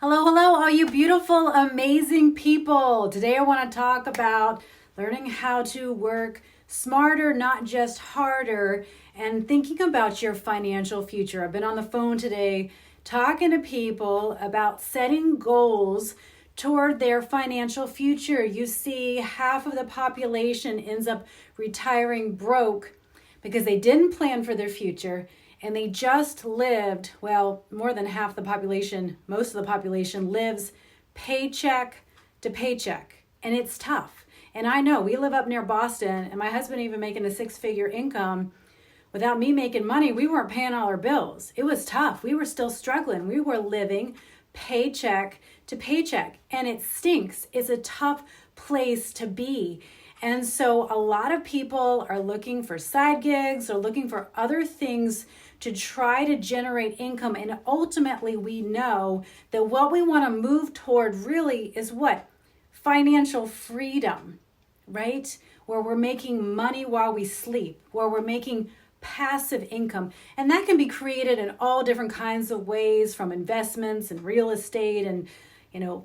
Hello, hello, all you beautiful, amazing people. Today I want to talk about learning how to work smarter, not just harder, and thinking about your financial future. I've been on the phone today talking to people about setting goals toward their financial future. You see, half of the population ends up retiring broke because they didn't plan for their future and they just lived, well, more than half the population, most of the population lives paycheck to paycheck. And it's tough. And I know we live up near Boston, and my husband even making a six-figure income. Without me making money, we weren't paying all our bills. It was tough. We were still struggling. We were living paycheck to paycheck, and it stinks. It's a tough place to be. And so a lot of people are looking for side gigs or looking for other things to try to generate income. And ultimately, we know that what we want to move toward really is what? Financial freedom, right? Where we're making money while we sleep, where we're making passive income. And that can be created in all different kinds of ways, from investments and real estate and,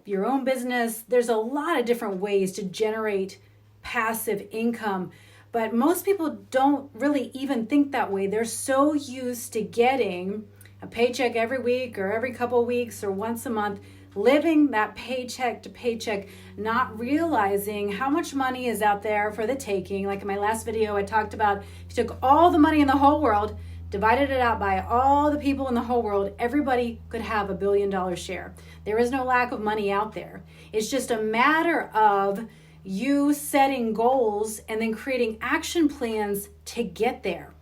your own business. There's a lot of different ways to generate passive income, but most people don't really even think that way. They're so used to getting a paycheck every week or every couple of weeks or once a month, living that paycheck to paycheck, not realizing how much money is out there for the taking. Like in my last video, I talked about if you took all the money in the whole world, divided it out by all the people in the whole world, everybody could have $1 billion share. There is no lack of money out there. It's just a matter of you setting goals and then creating action plans to get there.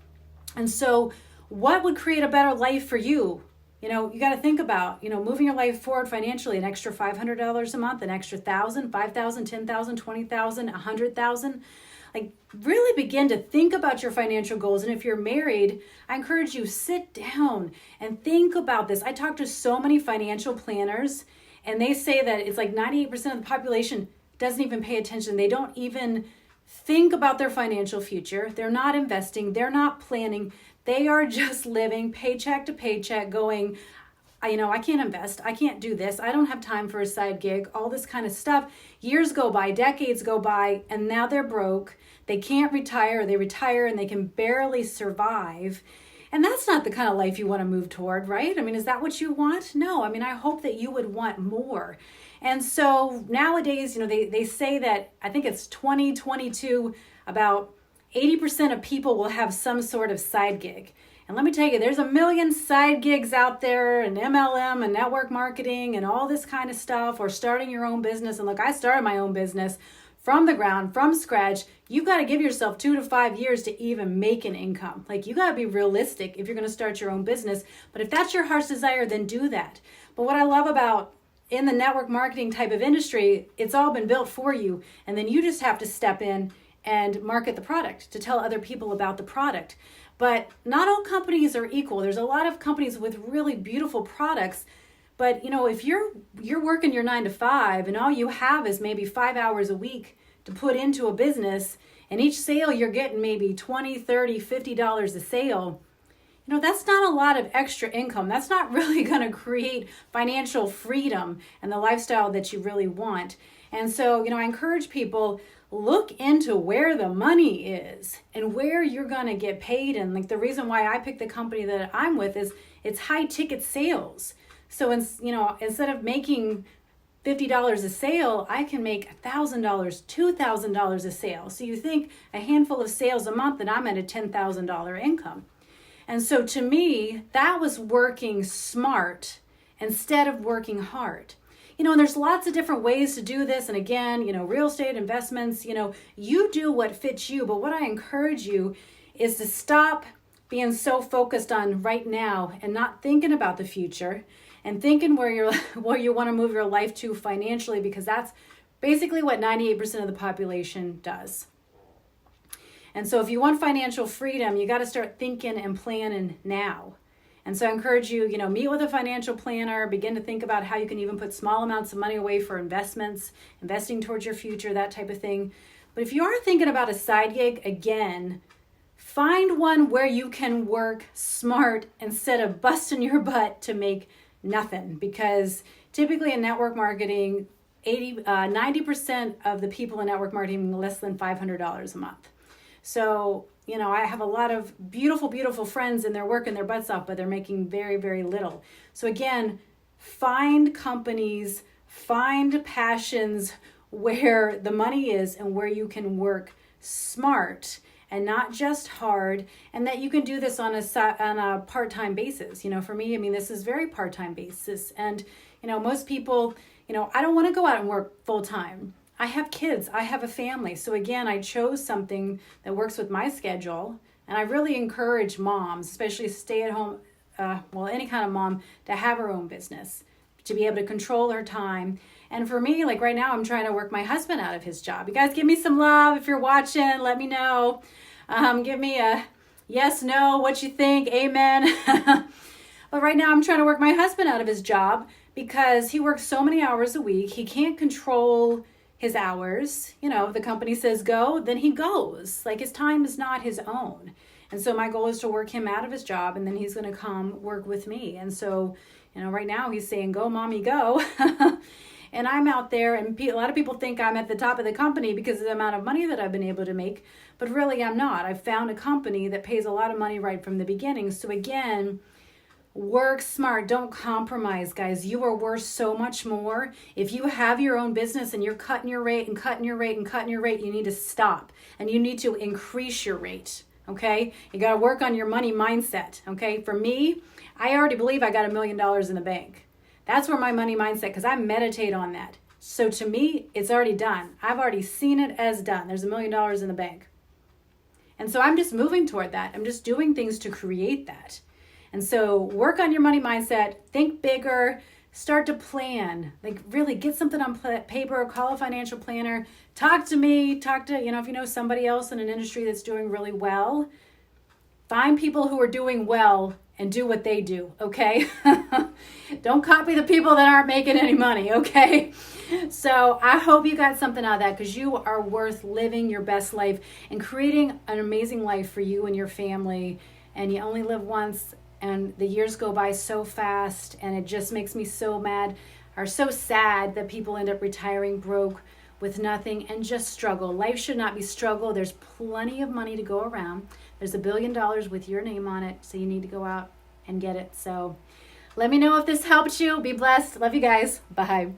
And so what would create a better life for you? You got to think about, moving your life forward financially, an extra $500 a month, an extra $1,000, $5,000, $10,000, $20,000, $100,000. Like, really begin to think about your financial goals. And if you're married, I encourage you, sit down and think about this. I talk to so many financial planners, and they say that it's like 98% of the population doesn't even pay attention. They don't even think about their financial future. They're not investing. They're not planning. They are just living paycheck to paycheck going, I can't invest. I can't do this. I don't have time for a side gig, all this kind of stuff. Years go by, decades go by, and now they're broke. They can't retire. They retire and they can barely survive. And that's not the kind of life you want to move toward, right? Is that what you want? No, I hope that you would want more. And so nowadays, they say that, I think it's 2022, about 80% of people will have some sort of side gig. And let me tell you, there's a million side gigs out there, and MLM and network marketing and all this kind of stuff, or starting your own business. And look, I started my own business from the ground, from scratch. You got to give yourself 2 to 5 years to even make an income. Like, you got to be realistic if you're going to start your own business. But if that's your heart's desire, then do that. But what I love about in the network marketing type of industry, it's all been built for you. And then you just have to step in and market the product, to tell other people about the product. But not all companies are equal. There's a lot of companies with really beautiful products. But if you're working your 9 to 5 and all you have is maybe 5 hours a week to put into a business, and each sale you're getting maybe $20, $30, $50 a sale, that's not a lot of extra income. That's not really going to create financial freedom and the lifestyle that you really want. And so, I encourage people, look into where the money is and where you're going to get paid. And like, the reason why I picked the company that I'm with is it's high ticket sales. So, instead of making $50 a sale, I can make $1,000, $2,000 a sale. So you think a handful of sales a month and I'm at a $10,000 income. And so to me, that was working smart instead of working hard. And there's lots of different ways to do this. And again, real estate investments, you do what fits you. But what I encourage you is to stop being so focused on right now and not thinking about the future and thinking where you want to move your life to financially, because that's basically what 98% of the population does. And so if you want financial freedom, you got to start thinking and planning now. And so I encourage you, meet with a financial planner, begin to think about how you can even put small amounts of money away for investments, investing towards your future, that type of thing. But if you are thinking about a side gig, again, find one where you can work smart instead of busting your butt to make nothing, because typically in network marketing, 90% of the people in network marketing make less than $500 a month. So, I have a lot of beautiful, beautiful friends, and they're working their butts off, but they're making very, very little. So again, find companies, find passions where the money is and where you can work smart and not just hard, and that you can do this on a part-time basis. For me, this is very part-time basis. And, most people, I don't want to go out and work full-time. I have kids, I have a family. So again, I chose something that works with my schedule. And I really encourage moms, especially stay-at-home, any kind of mom, to have her own business, to be able to control her time. And for me, like right now, I'm trying to work my husband out of his job. You guys give me some love. If you're watching, let me know. Give me a yes, no, what you think, amen. But right now I'm trying to work my husband out of his job because he works so many hours a week. He can't control his hours. If the company says go, then he goes. Like, his time is not his own. And so my goal is to work him out of his job, and then he's going to come work with me. And so, right now he's saying, go, mommy, go. And I'm out there, and a lot of people think I'm at the top of the company because of the amount of money that I've been able to make. But really, I'm not. I've found a company that pays a lot of money right from the beginning. So again, work smart. Don't compromise, guys. You are worth so much more. If you have your own business and you're cutting your rate and cutting your rate and cutting your rate, you need to stop. And you need to increase your rate, okay? You got to work on your money mindset, okay? For me, I already believe I got $1 million in the bank. That's where my money mindset, because I meditate on that. So to me, it's already done. I've already seen it as done. There's $1 million in the bank. And so I'm just moving toward that. I'm just doing things to create that. And so work on your money mindset, think bigger, start to plan, like really get something on paper, call a financial planner, talk to me, if you know somebody else in an industry that's doing really well, find people who are doing well and do what they do, okay? Don't copy the people that aren't making any money, okay? So I hope you got something out of that, because you are worth living your best life and creating an amazing life for you and your family. And you only live once, and the years go by so fast, and it just makes me so mad or so sad that people end up retiring broke with nothing and just struggle. Life should not be struggle. There's plenty of money to go around. There's $1 billion with your name on it, so you need to go out and get it. So let me know if this helped you. Be blessed. Love you guys. Bye.